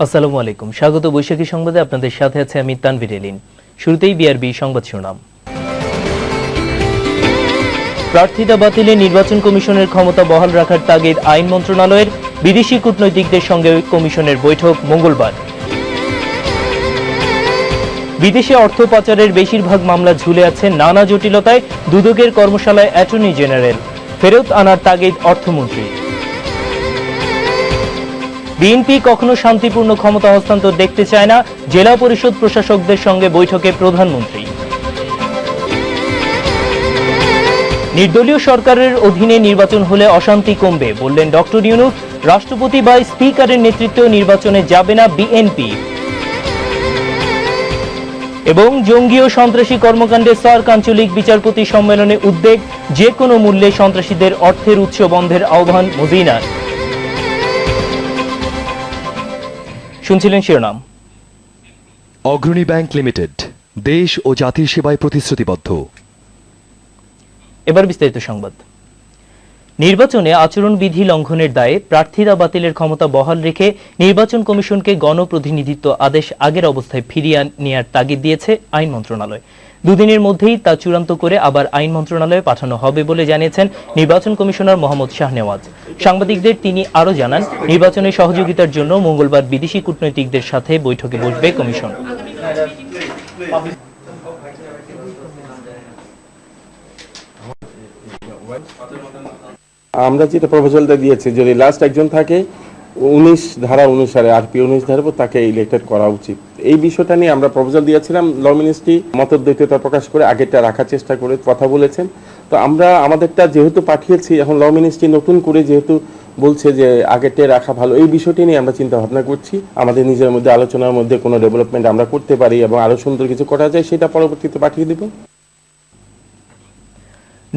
আসসালামু আলাইকুম, স্বাগত বৈশাখী সংবাদে। আপনাদের সাথে আছে আমি তানভীর এলিন। শুরুতেই বিআরবি সংবাদ শিরোনাম। প্রার্থিতা বাতিলে নির্বাচন কমিশনের ক্ষমতা বহাল রাখার তাগিদ আইন মন্ত্রণালয়ের। বিদেশি কূটনৈতিকদের সঙ্গে কমিশনের বৈঠক মঙ্গলবার। বিদেশে অর্থ পাচারের বেশিরভাগ মামলা ঝুলে আছে নানা জটিলতায়। দুদকের কর্মশালায় অ্যাটর্নি জেনারেল। ফেরত আনার তাগিদ অর্থমন্ত্রী। বিএনপি কখনো শান্তিপূর্ণ ক্ষমতা হস্তান্তর দেখতে চায় না, জেলা পরিষদ প্রশাসকদের সঙ্গে বৈঠকে প্রধানমন্ত্রী। নির্দলীয় সরকারের অধীনে নির্বাচন হলে অশান্তি কমবে বললেন ডক্টর ইউনূস। রাষ্ট্রপতি বা স্পিকারের নেতৃত্বে নির্বাচনে যাবে না বিএনপি। এবং জঙ্গি ও সন্ত্রাসী কর্মকাণ্ডে সার্ক আঞ্চলিক বিচারপতি সম্মেলনে উদ্বেগ, যে কোনো মূল্যে সন্ত্রাসীদের অর্থের উৎস বন্ধের আহ্বান মদিনার। শুনছিলেন শিরোনাম। অগ্রণী ব্যাংক লিমিটেড দেশ ও জাতির সেবায় প্রতিশ্রুতিবদ্ধ। এবার বিস্তারিত সংবাদ। নির্বাচনে আচরণবিধি লঙ্ঘনের দায়ে প্রার্থিতা বাতিলের ক্ষমতা বহাল রেখে নির্বাচন কমিশনকে গণপ্রতিনিধিত্ব আদেশ আগের অবস্থায় ফিরিয়ে নেওয়ার তাগিদ দিয়েছে আইন মন্ত্রণালয়। দুদিনের মধ্যেই তা চূড়ান্ত করে আবার আইন মন্ত্রণালয়ে পাঠানো হবে বলে জানিয়েছেন নির্বাচন কমিশনার মোহাম্মদ শাহনেওয়াজ। সাংবাদিকদের তিনি আরও জানান, নির্বাচনে সহযোগিতার জন্য মঙ্গলবার বিদেশি কূটনৈতিকদের সাথে বৈঠকে বসবে কমিশন। আমরা যেটা প্রপোজালটা দিয়েছি, যদি লাস্ট একজন থাকে 19 ধারা অনুসারে আরপি 19 ধারা তাকে ইলেক্টেড করা উচিত। এই বিষয়টা নিয়ে আমরা প্রপোজাল দিয়েছিলাম। ল মিনিস্ট্রি মতদ্বৈততা প্রকাশ করে আগেরটা রাখার চেষ্টা করে কথা বলেছেন। তো আমরা আমাদেরটা যেহেতু পাঠিয়েছি, এখন ল মিনিস্ট্রি নতুন করে যেহেতু বলছে যে আগেরটা রাখা ভালো, এই বিষয়টি নিয়ে আমরা চিন্তা ভাবনা করছি। আমাদের নিজের মধ্যে আলোচনার মধ্যে কোনো ডেভেলপমেন্ট আমরা করতে পারি এবং আরো সুন্দর কিছু করা যায়, সেটা পরবর্তীতে পাঠিয়ে দিব।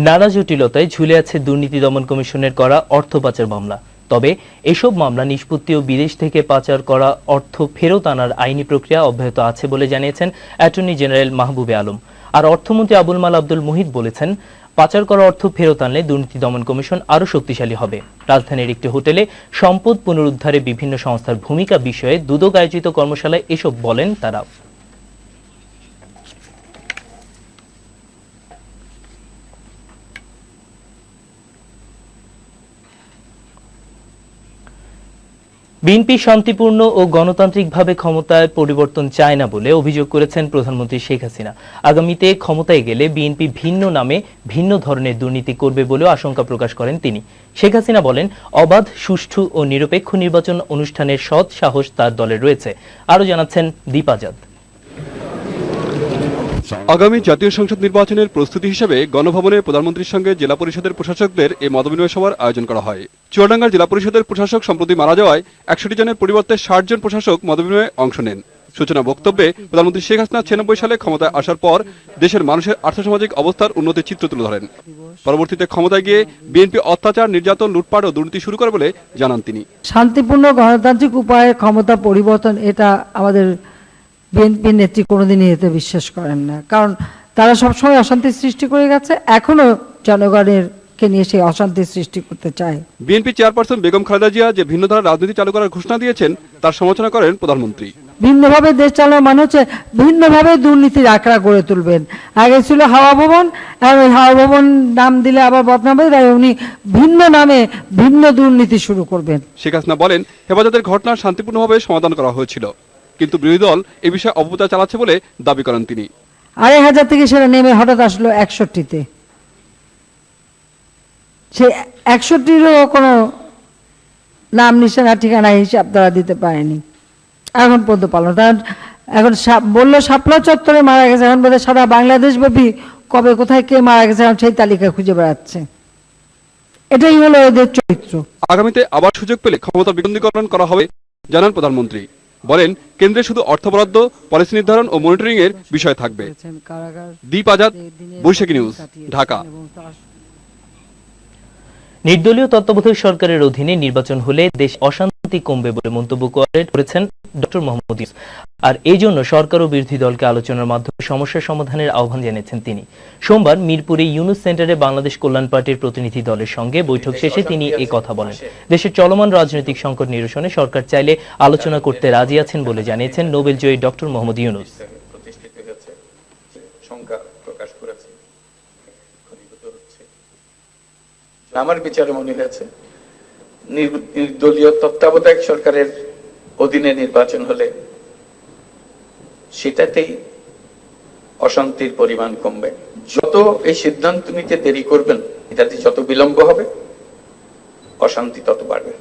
নানা জটিলতায় ঝুলে আছে দুর্নীতি দমন কমিশনের করা অর্থ পাচার মামলা। তবে এসব মামলা নিষ্পত্তি ও বিদেশ থেকে পাচার করা অর্থ ফেরত আনার আইনি প্রক্রিয়া অব্যাহত আছে বলে জানিয়েছেন অ্যাটর্নি জেনারেল মাহবুবে আলম। আর অর্থমন্ত্রী আবুল মাল আব্দুল মুহিত বলেছেন, পাচার করা অর্থ ফেরত আনলে দুর্নীতি দমন কমিশন আরও শক্তিশালী হবে। রাজধানীর একটি হোটেলে সম্পদ পুনরুদ্ধারে বিভিন্ন সংস্থার ভূমিকা বিষয়ে দুদক আয়োজিত কর্মশালায় এসব বলেন তারা। বিএনপি শান্তিপূর্ণ ও গণতান্ত্রিকভাবে ক্ষমতায় পরিবর্তন চায় না বলে অভিযোগ করেছেন প্রধানমন্ত্রী শেখ হাসিনা। আগামীতে ক্ষমতায় গেলে বিএনপি ভিন্ন নামে ভিন্ন ধরনের দুর্নীতি করবে বলেও আশঙ্কা প্রকাশ করেন তিনি। শেখ হাসিনা বলেন, অবাধ, সুষ্ঠু ও নিরপেক্ষ নির্বাচন অনুষ্ঠানের সৎ সাহস তার দলের রয়েছে। আরও জানাচ্ছেন দীপ আজাদ। আগামী জাতীয় সংসদ নির্বাচনের প্রস্তুতি হিসেবে গণভবনে প্রধানমন্ত্রীর সঙ্গে জেলা পরিষদের প্রশাসকদের এই মতবিনিময় সভার আয়োজন করা হয়। চুয়াডাঙ্গার জেলা পরিষদের প্রশাসক সম্প্রতি মারা যাওয়ায় 61 জনের পরিবর্তে 60 জন প্রশাসক মতবিনিময়ে অংশ নেন। সূচনা বক্তব্যে প্রধানমন্ত্রী শেখ হাসিনা 96 সালে ক্ষমতায় আসার পর দেশের মানুষের আর্থসামাজিক অবস্থার উন্নতির চিত্র তুলে ধরেন। পরবর্তীতে ক্ষমতায় গিয়ে বিএনপি অত্যাচার, নির্যাতন, লুটপাট ও দুর্নীতি শুরু করে বলে জানান তিনি। শান্তিপূর্ণ গণতান্ত্রিক উপায়ে ক্ষমতা পরিবর্তন, এটা আমাদের বিএনপি নেত্রী কোনোদিনই এতে বিশ্বাস করেন না, কারণ তারা সবসময় অশান্তি সৃষ্টি করে গেছে, এখনো জনগণেরকে নিয়ে সেই অশান্তি সৃষ্টি করতে চায়। বিএনপি চেয়ারপারসন বেগম খালেদা জিয়া যে ভিন্ন ধারা রাজনীতি চালু করার ঘোষণা দিয়েছেন তার সমালোচনা করেন প্রধানমন্ত্রী। ভিন্নভাবে দেশ চালানো মানে হচ্ছে ভিন্নভাবে দুর্নীতির আখড়া গড়ে তুলবেন। আগে ছিল হাওয়া ভবন, এখন ওই হাওয়া ভবন নাম দিলে আবার বদনাম হবে, তাই উনি ভিন্ন নামে ভিন্ন দুর্নীতি শুরু করবেন। শেখ হাসিনা বলেন, হেফাজতের ঘটনা শান্তিপূর্ণভাবে সমাধান করা হয়েছিল, কিন্তু বিরোধী দল এ বিষয়ে অপপ্রচার চালাচ্ছে বলে দাবি করেন তিনি। 2500 থেকে সেটা নেমে হঠাৎ আসলো 61-তে। সেই 61-ও কোনো নাম নিশানা ঠিকানা হিসাব তারা দিতে পারেনি এখন পর্যন্ত পালন। কারণ এখন বললো শাপলা চত্বরে মারা গেছে, এখন বোধহয় সারা বাংলাদেশ ব্যাপী কবে কোথায় কে মারা গেছে এখন সেই তালিকা খুঁজে বেড়াচ্ছে। এটাই হলো এদের চরিত্র। আগামীতে আবার সুযোগ পেলে ক্ষমতা বিকেন্দ্রীকরণ করা হবে জানান প্রধানমন্ত্রী। বলেন, কেন্দ্রে শুধু অর্থ বরাদ্দ, পলিসি নির্ধারণ ও মনিটরিং এর বিষয় থাকবে। দীপ আজাদ, বৈশাখী নিউজ, ঢাকা। নির্দলীয় তত্ত্বাবধায়ক সরকারের অধীনে নির্বাচন হলে দেশ অশান্তি অশান্তি কমবে বলে মন্তব্য করেছেন ডক্টর মোহাম্মদ ইউনূস। আর এই জন্য সরকার ও বিরোধী দলকে আলোচনার মাধ্যমে সমস্যা সমাধানের আহ্বান জানিয়েছেন তিনি। সোমবার মিরপুরে ইউনূস সেন্টারে বাংলাদেশ কল্যাণ পার্টির প্রতিনিধি দলের সঙ্গে বৈঠক শেষে তিনি এই কথা বলেন। দেশের চলমান রাজনৈতিক সংকট নিরসনে সরকার চাইলে আলোচনা করতে রাজি আছেন বলে জানিয়েছেন নোবেলজয়ী ডক্টর মোহাম্মদ ইউনূস। আমার বিচারে মনে হয়েছে নির্দলীয় তত্ত্বাবধায়ক সরকারের অধীনে নির্বাচন হলে সেটাতেই অশান্তির পরিমাণ কমবে। যত এই সিদ্ধান্ত নিতে দেরি করবেন, এটাতে যত বিলম্ব হবে, অশান্তি তত বাড়বে।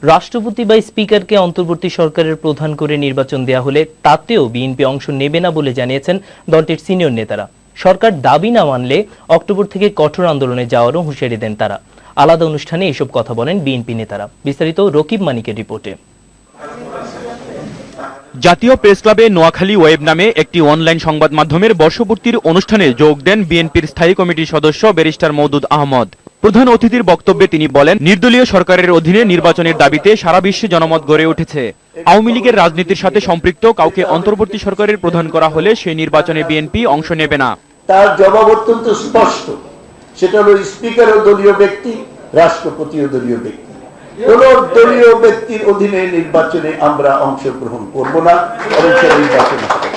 রাষ্ট্রপতি বা স্পিকারকে অন্তর্বর্তী সরকারের প্রধান করে নির্বাচন দেয়া হলে তাতেও বিএনপি অংশ নেবে না বলে জানিয়েছেন দলটির সিনিয়র নেতারা। সরকার দাবি না মানলে অক্টোবর থেকে কঠোর আন্দোলনে যাওয়ারও হুঁশিয়ারি দেন তারা। আলাদা অনুষ্ঠানে এসব কথা বলেন বিএনপি নেতারা। বিস্তারিত রকিব মানিকের রিপোর্টে। জাতীয় প্রেস ক্লাবে নোয়াখালী ওয়েব নামে একটি অনলাইন সংবাদ মাধ্যমের বর্ষপূর্তির অনুষ্ঠানে যোগ দেন বিএনপির স্থায়ী কমিটির সদস্য ব্যারিস্টার মওদুদ আহমদ। প্রধান অতিথির বক্তব্যে তিনি বলেন, নির্দলীয় সরকারের অধীনে নির্বাচনের দাবিতে সারা বিশ্বে জনমত গড়ে উঠেছে। আওয়ামী লীগের রাজনীতির সাথে সম্পৃক্ত কাউকে অন্তর্বর্তী সরকারের প্রধান করা হলে সেই নির্বাচনে বিএনপি অংশ নেবে না। তার জবাব অত্যন্ত স্পষ্ট, সেটা হলো স্পিকারও দলীয় ব্যক্তি, রাষ্ট্রপতিও দলীয় ব্যক্তি। কোন দলীয় ব্যক্তির অধীনে নির্বাচনে আমরা অংশগ্রহণ করব না এবং সে নির্বাচন হবে।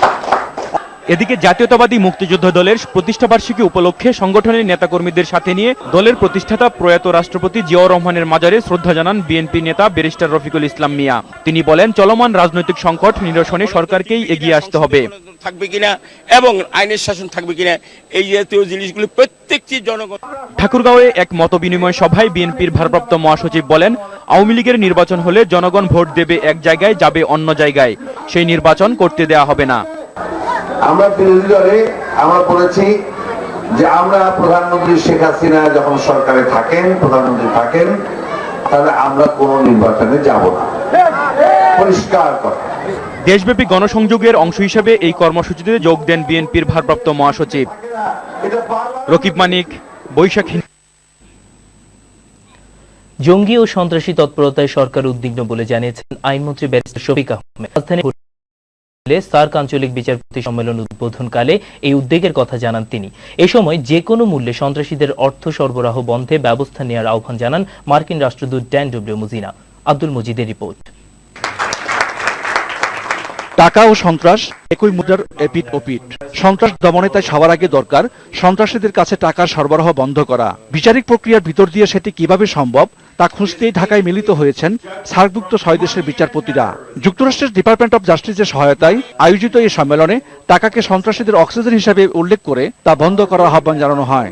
এদিকে জাতীয়তাবাদী মুক্তিযুদ্ধ দলের প্রতিষ্ঠাবার্ষিকী উপলক্ষে সংগঠনের নেতাকর্মীদের সাথে নিয়ে দলের প্রতিষ্ঠাতা প্রয়াত রাষ্ট্রপতি জিয়াউর রহমানের মাজারে শ্রদ্ধা জানান বিএনপি নেতা ব্যারিস্টার রফিকুল ইসলাম মিয়া। তিনি বলেন, চলমান রাজনৈতিক সংকট নিরসনে সরকারকেই এগিয়ে আসতে হবে। থাকবে কিনা এবং আইনের শাসন থাকবে কিনা, এই জাতীয় জিনিসগুলো প্রত্যেকটি জনগণ। ঠাকুরগাঁওয়ে এক মতবিনিময় সভায় বিএনপির ভারপ্রাপ্ত মহাসচিব বলেন, আওয়ামী লীগের নির্বাচন হলে জনগণ ভোট দেবে এক জায়গায়, যাবে অন্য জায়গায়। সেই নির্বাচন করতে দেয়া হবে না। আমরা বিরোধী দলে আমরা বলেছি যে আমরা প্রধানমন্ত্রী শেখ হাসিনা যখন সরকারে থাকেন, প্রধানমন্ত্রী থাকেন, তাহলে আমরা কোন নির্বাচনে যাব না, পরিষ্কার কথা। দেশব্যাপী গণসংযোগের অংশ হিসেবে এই কর্মসূচিতে যোগ দেন বিএনপির ভারপ্রাপ্ত মহাসচিব। রকিব মানিক, বৈশাখী। জঙ্গি ও সন্ত্রাসী তৎপরতায় সরকার উদ্বিগ্ন বলে জানিয়েছেন আইনমন্ত্রী ব্যারিস্টার শফিক আহমেদ। রাজধানী সার্ক আঞ্চলিক বিচারপতি সম্মেলন উদ্বোধনকালে এই উদ্বেগের কথা জানান তিনি। এ সময় যে কোনো মূল্যে সন্ত্রাসীদের অর্থ সরবরাহ বন্ধে ব্যবস্থা নেওয়ার আহ্বান জানান মার্কিন রাষ্ট্রদূত ড্যান ডব্লিউ মুজিনা। আব্দুল মজিদের রিপোর্ট। টাকা ও সন্ত্রাস একই মুদ্রার এপিঠ ওপিঠ। সন্ত্রাস দমনে তাই সবার আগে দরকার সন্ত্রাসীদের কাছে টাকার সরবরাহ বন্ধ করা। বিচারিক প্রক্রিয়ার ভিতর দিয়ে সেটি কিভাবে সম্ভব তা খুঁজতেই ঢাকায় মিলিত হয়েছেন সার্কভুক্ত 6 দেশের বিচারপতিরা। যুক্তরাষ্ট্রের ডিপার্টমেন্ট অব জাস্টিসের সহায়তায় আয়োজিত এই সম্মেলনে টাকাকে সন্ত্রাসীদের অক্সিজেন হিসেবে উল্লেখ করে তা বন্ধ করার আহ্বান জানানো হয়।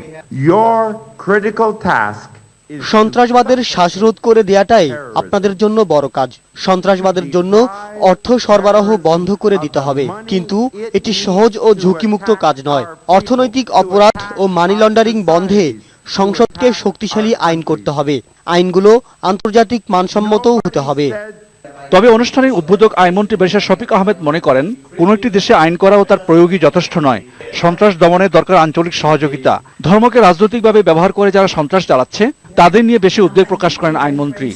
সন্ত্রাসবাদের শ্বাসরোধ করে দেয়াটাই আপনাদের জন্য বড় কাজ। সন্ত্রাসবাদের জন্য অর্থ সরবরাহ বন্ধ করে দিতে হবে, কিন্তু এটি সহজ ও ঝুঁকিমুক্ত কাজ নয়। অর্থনৈতিক অপরাধ ও মানি লন্ডারিং বন্ধে সংসদকে শক্তিশালী আইন করতে হবে। আইনগুলো আন্তর্জাতিক মানসম্মতও হতে হবে। তবে অনুষ্ঠানে উদ্বোধক আইনমন্ত্রী ব্যারিস্টার শফিক আহমেদ মনে করেন, কোন একটি দেশে আইন করা ও তার প্রয়োগই যথেষ্ট নয়। সন্ত্রাস দমনে দরকার আঞ্চলিক সহযোগিতা। ধর্মকে রাজনৈতিকভাবে ব্যবহার করে যারা সন্ত্রাস চালাচ্ছে তাদের নিয়ে বেশি উদ্বেগ প্রকাশ করেন আইনমন্ত্রী।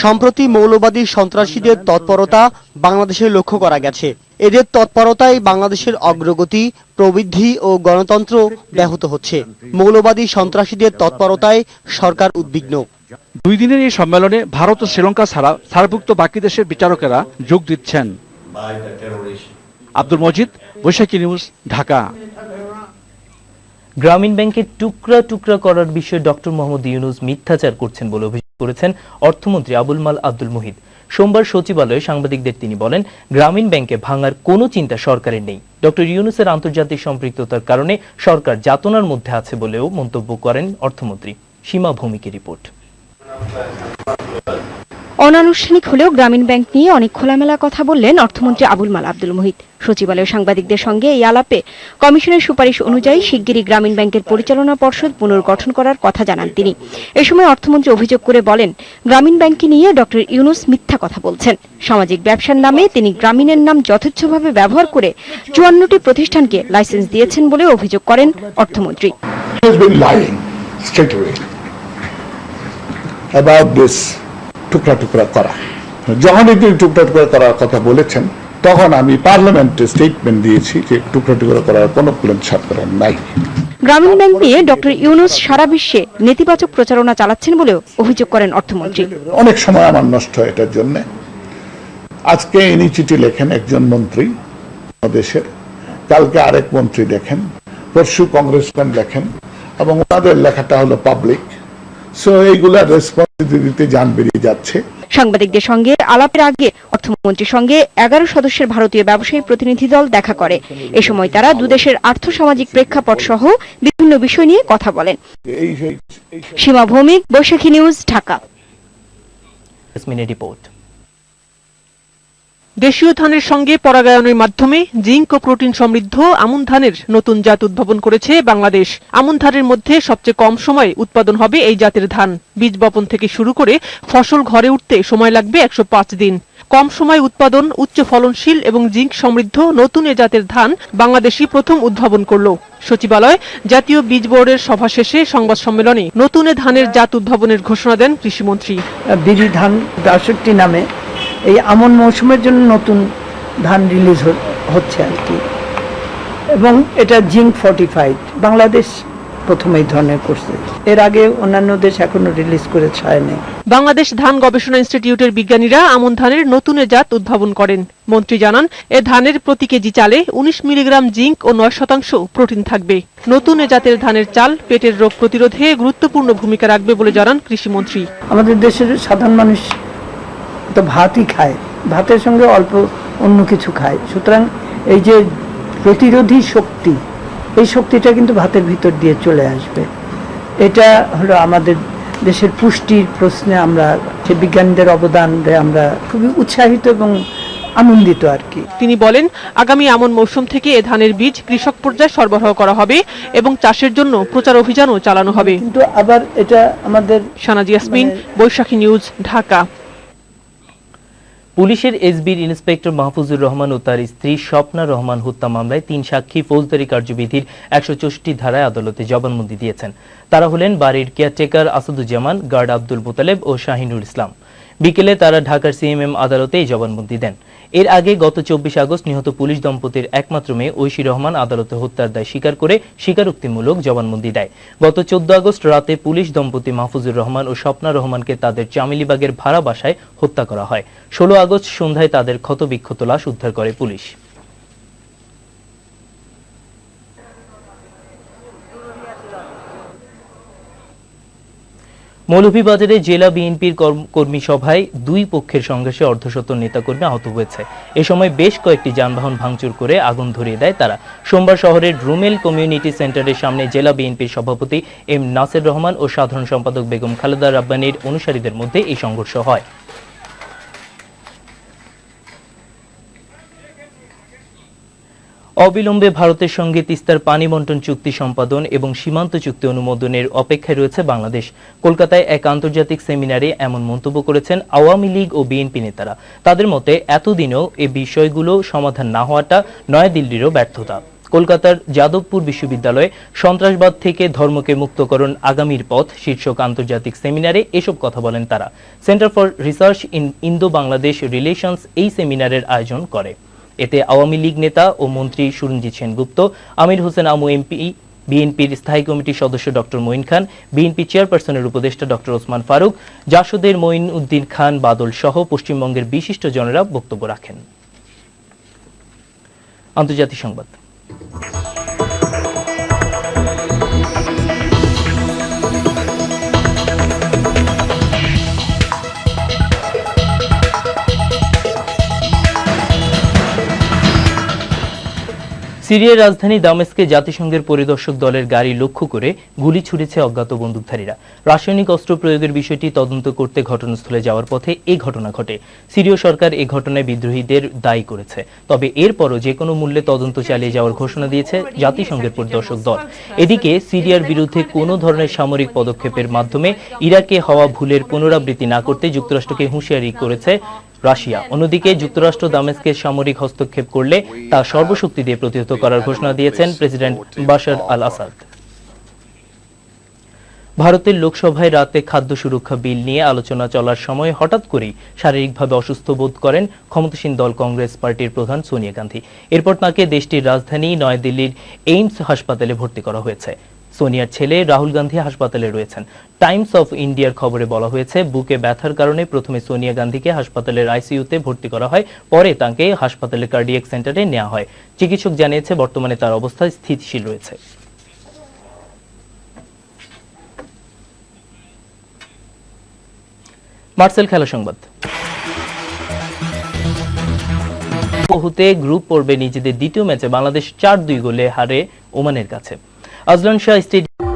সম্প্রতি মৌলবাদী সন্ত্রাসীদের তৎপরতা বাংলাদেশে লক্ষ্য করা গেছে। এদের তৎপরতায় বাংলাদেশের অগ্রগতি, প্রবৃদ্ধি ও গণতন্ত্র ব্যাহত হচ্ছে। মৌলবাদী সন্ত্রাসীদের তৎপরতায় সরকার উদ্বিগ্ন। 2 দিনের এই সম্মেলনে ভারত ও শ্রীলঙ্কা ছাড়া সার্কভুক্ত বাকি দেশের বিচারকেরা যোগ দিচ্ছেন। আব্দুল মজিদ, বৈশাখী নিউজ, ঢাকা। গ্রামীণ ব্যাংকের টুকরা টুকরা করার বিষয়ে ডক্টর মোহাম্মদ ইউনূস মিথ্যাচার করছেন বলে অভিযোগ করেছেন অর্থমন্ত্রী আবুল মাল আব্দুল মুহিত। সোমবার সচিবালয়ে সাংবাদিকদের তিনি বলেন, গ্রামীণ ব্যাংকে ভাঙার কোনো চিন্তা সরকারের নেই। ডক্টর ইউনূসের আন্তর্জাতিক সম্পৃক্ততার কারণে সরকার যাতনার মধ্যে আছে বলেও মন্তব্য করেন অর্থমন্ত্রী। সীমা ভৌমিকের রিপোর্ট। অনানুষ্ঠানিক হলেও গ্রামীণ ব্যাংক নিয়ে অনেক খোলামেলা কথা বললেন অর্থমন্ত্রী আবুল মাল আব্দুল মুহিত। সচিবালয়ে সাংবাদিকদের সঙ্গে এই আলাপে কমিশনের সুপারিশ অনুযায়ী শিগগিরই গ্রামীণ ব্যাংকের পরিচালনা পর্ষদ পুনর্গঠন করার কথা জানান তিনি। এ সময় অর্থমন্ত্রী অভিযোগ করে বলেন, গ্রামীণ ব্যাংককে নিয়ে ডক্টর ইউনূস মিথ্যা কথা বলছেন। সামাজিক ব্যবসার নামে তিনি গ্রামীণের নাম যথেচ্ছভাবে ব্যবহার করে 54টি প্রতিষ্ঠানকে লাইসেন্স দিয়েছেন বলে অভিযোগ করেন অর্থমন্ত্রী। অ্যাবাউট দিস টুকরা টুকরা করা। যখনই তিনি টুকরা টুকরা করার কথা বলেছেন তখন আমি পার্লামেন্টে স্টেটমেন্ট দিয়েছি যে টুকরা টুকরা করার কোনো প্ল্যান সরকারের নাই। গ্রামীণ ব্যাংক নিয়ে ডক্টর ইউনূস সারা বিশ্বে নেতিবাচক প্রচারণা চালাচ্ছেন বলেও অভিযোগ করেন অর্থমন্ত্রী। অনেক সময় আমার নষ্ট হয় এটার জন্য। আজকে ইনি চিঠি লেখেন একজন মন্ত্রী দেশের, কালকে আরেক মন্ত্রী দেখেন, পরশু কংগ্রেসম্যান লেখেন, এবং ওনাদের লেখাটা হলো পাবলিক। সো এইগুলা রেসপন্সিবিলিটি জান বেরিয়ে যাচ্ছে। সাংবাদিকদের সঙ্গে আলাপের আগে অর্থমন্ত্রীর সঙ্গে 11 সদস্যের ভারতীয় ব্যবসায়ী প্রতিনিধি দল দেখা করে। এ সময় তারা দুদেশের আর্থসামাজিক প্রেক্ষাপট সহ বিভিন্ন বিষয় নিয়ে কথা বলেন। সীমা ভৌমিক, বৈশাখী নিউজ, ঢাকা। রিপোর্ট। দেশীয় ধানের সঙ্গে পরাগায়নের মাধ্যমে জিঙ্ক ও প্রোটিন সমৃদ্ধ আমন ধানের নতুন জাত উদ্ভাবন করেছে বাংলাদেশ। আমন ধানের মধ্যে সবচেয়ে কম সময়ে উৎপাদন হবে এই জাতের ধান। বীজ বপন থেকে শুরু করে ফসল ঘরে উঠতে সময় লাগবে 105 দিন। কম সময় উৎপাদন, উচ্চ ফলনশীল এবং জিঙ্ক সমৃদ্ধ নতুন এ জাতের ধান বাংলাদেশই প্রথম উদ্ভাবন করল। সচিবালয় জাতীয় বীজ বোর্ডের সভা শেষে সংবাদ সম্মেলনে নতুন এ ধানের জাত উদ্ভাবনের ঘোষণা দেন কৃষিমন্ত্রী। বিডি ধান 62 নামে এই আমন মৌসুমের জন্য নতুন ধান রিলিজ হচ্ছে আর কি, এবং এটা জিঙ্ক ফর্টিফাইড। বাংলাদেশ প্রথম এই ধরনের করছে, এর আগে অন্যান্য দেশ এখনো রিলিজ করে ছাড়েনি। বাংলাদেশ ধান গবেষণা ইনস্টিটিউটের বিজ্ঞানীরা আমন ধানের নতুন এ জাত উদ্ভাবন করেন। মন্ত্রী জানান, এ ধানের প্রতি কেজি চালে 19 মিলিগ্রাম জিঙ্ক ও 9% প্রোটিন থাকবে। নতুন এ জাতের ধানের চাল পেটের রোগ প্রতিরোধে গুরুত্বপূর্ণ ভূমিকা রাখবে বলে জানান কৃষিমন্ত্রী। আমাদের দেশের সাধারণ মানুষ তো ভাতই খায়, ভাতের সঙ্গে অল্প অন্য কিছু খায়, সুতরাং এই যে প্রতিরোধী শক্তি, এই শক্তিটা কিন্তু ভাতের ভিতর দিয়ে চলে আসবে। এটা হলো আমাদের দেশের পুষ্টির প্রশ্নে আমরা যে বিজ্ঞানীদের অবদানে আমরা খুবই উৎসাহিত এবং আনন্দিত আর কি। তিনি বলেন, আগামী আমন মৌসুম থেকে এ ধানের বীজ কৃষক পর্যায়ে সরবরাহ করা হবে এবং চাষের জন্য প্রচার অভিযানও চালানো হবে। কিন্তু আবার এটা আমাদের সানাজি ইয়াসমিন, বৈশাখী নিউজ, ঢাকা। পুলিশের এসবির ইন্সপেক্টর মাহফুজুর রহমান ও তার স্ত্রী স্বপ্না রহমান হত্যা মামলায় 3 সাক্ষী ফৌজদারি কার্যবিধির 164 ধারায় আদালতে জবানবন্দি দিয়েছেন। তারা হলেন বাড়ির কেয়ারটেকার আসাদুজ্জামান, গার্ড আব্দুল মোতালেব ও শাহিনুর ইসলাম। বিকেলে তারা ঢাকার সিএমএম আদালতে এই জবানবন্দি দেন। এর আগে গত 24 আগস্ট নিহত পুলিশ দম্পতির একমাত্র মেয়ে ঐশী রহমান আদালতে হত্যার দায় স্বীকার করে স্বীকারোক্তিমূলক জবানবন্দি দেয়। গত 14 আগস্ট রাতে পুলিশ দম্পতি মাহফুজুর রহমান ও স্বপ্না রহমানকে তাদের চামিলিবাগের ভাড়া বাসায় হত্যা করা হয়। 16 আগস্ট সন্ধ্যায় তাদের ক্ষতবিক্ষত লাশ উদ্ধার করে পুলিশ। মৌলভীবাজারে জেলা বিএনপির কর্মী সভায় 2 পক্ষের সংঘর্ষে অর্ধশত নেতাকর্মী আহত হয়েছে। এ সময় বেশ কয়েকটি যানবাহন ভাঙচুর করে আগুন ধরিয়ে দেয় তারা। সোমবার শহরের রুমেল কমিউনিটি সেন্টারের সামনে জেলা বিএনপির সভাপতি এম নাসির রহমান ও সাধারণ সম্পাদক বেগম খালেদা রাব্বানীর অনুসারীদের মধ্যে এই সংঘর্ষ হয়। অবিলম্বে ভারতের সঙ্গে তিস্তার পানি বন্টন চুক্তি সম্পাদন এবং সীমান্ত চুক্তি অনুমোদনের অপেক্ষায় রয়েছে বাংলাদেশ। কলকাতায় এক আন্তর্জাতিক সেমিনারে এমন মন্তব্য করেছেন আওয়ামী লীগ ও বিএনপি নেতারা। তাদের মতে এতদিনেও এই বিষয়গুলো সমাধান না হওয়াটা নয়াদিল্লিরও ব্যর্থতা। কলকাতার যাদবপুর বিশ্ববিদ্যালয়ে সন্ত্রাসবাদ থেকে ধর্মকে মুক্তকরণ আগামীর পথ শীর্ষক আন্তর্জাতিক সেমিনারে এসব কথা বলেন তারা। Centre for research in Indo Bangladesh relations এই সেমিনারের আয়োজন করে। এতে আওয়ামী লীগ নেতা ও মন্ত্রী সুরঞ্জিত সেনগুপ্ত, আমির হোসেন আমু এমপি, বিএনপির স্থায়ী কমিটির সদস্য ডক্টর মঈন খান, বিএনপি চেয়ারপারসনের উপদেষ্টা ডক্টর ওসমান ফারুক, জাসদের মঈন উদ্দিন খান বাদল সহ পশ্চিমবঙ্গের বিশিষ্ট জনেরা বক্তব্য রাখেন। আন্তর্জাতিক সংবাদ। সিরিয়ার রাজধানী দামেস্কে জাতিসংঘের পরিদর্শক দলের গাড়ি লক্ষ্য করে গুলি ছুড়েছে অজ্ঞাত বন্দুকধারীরা। রাসায়নিক অস্ত্র প্রয়োগের বিষয়টি তদন্ত করতে ঘটনাস্থলে যাওয়ার পথে এই ঘটনা ঘটে। সিরীয় সরকার এই ঘটনায় বিদ্রোহীদের দায়ী করেছে, তবে এরপরও যে কোনো মূল্যে তদন্ত চালিয়ে যাওয়ার ঘোষণা দিয়েছে জাতিসংঘের পরিদর্শক দল। এদিকে সিরিয়ার বিরুদ্ধে কোনো ধরনের সামরিক পদক্ষেপের মাধ্যমে ইরাকে হওয়া ভুলের পুনরাবৃত্তি না করতে যুক্তরাষ্ট্রকে হুঁশিয়ারি করেছে রাশিয়া। অন্যদিকে যুক্তরাষ্ট্র দামেস্কে সামরিক হস্তক্ষেপ করলে তা সর্বশক্তি দিয়ে প্রতিহত করার ঘোষণা দিয়েছেন প্রেসিডেন্ট বাশার আল আসাদ। ভারতের লোকসভায় রাতে খাদ্য সুরক্ষা বিল নিয়ে আলোচনা চলার সময় হঠাৎ করেই শারীরিকভাবে অসুস্থ বোধ করেন ক্ষমতাসীন দল কংগ্রেস পার্টির প্রধান সোনিয়া গান্ধী। এরপর তাকে দেশটির রাজধানী নয়াদিল্লির এইমস হাসপাতালে ভর্তি করা হয়েছে। সোনিয়ার ছেলে রাহুল গান্ধী হাসপাতালে রয়েছেন। টাইমস অফ ইন্ডিয়ার খবরে বলা হয়েছে, বুকে ব্যথার কারণে প্রথমে সোনিয়া গান্ধীকে হাসপাতালের আইসিইউতে ভর্তি করা হয়, পরে তাকে হাসপাতালের কার্ডিয়াক সেন্টারে নেওয়া হয়। চিকিৎসক জানিয়েছে বর্তমানে তার অবস্থা স্থিতিশীল রয়েছে। মার্সেল খেলা সংবাদ। বহুতে গ্রুপ পর্বে নিজেদের দ্বিতীয় ম্যাচে বাংলাদেশ 4-2 গোলে হারে ওমানের কাছে। আজলান শাহ স্টেডিয়াম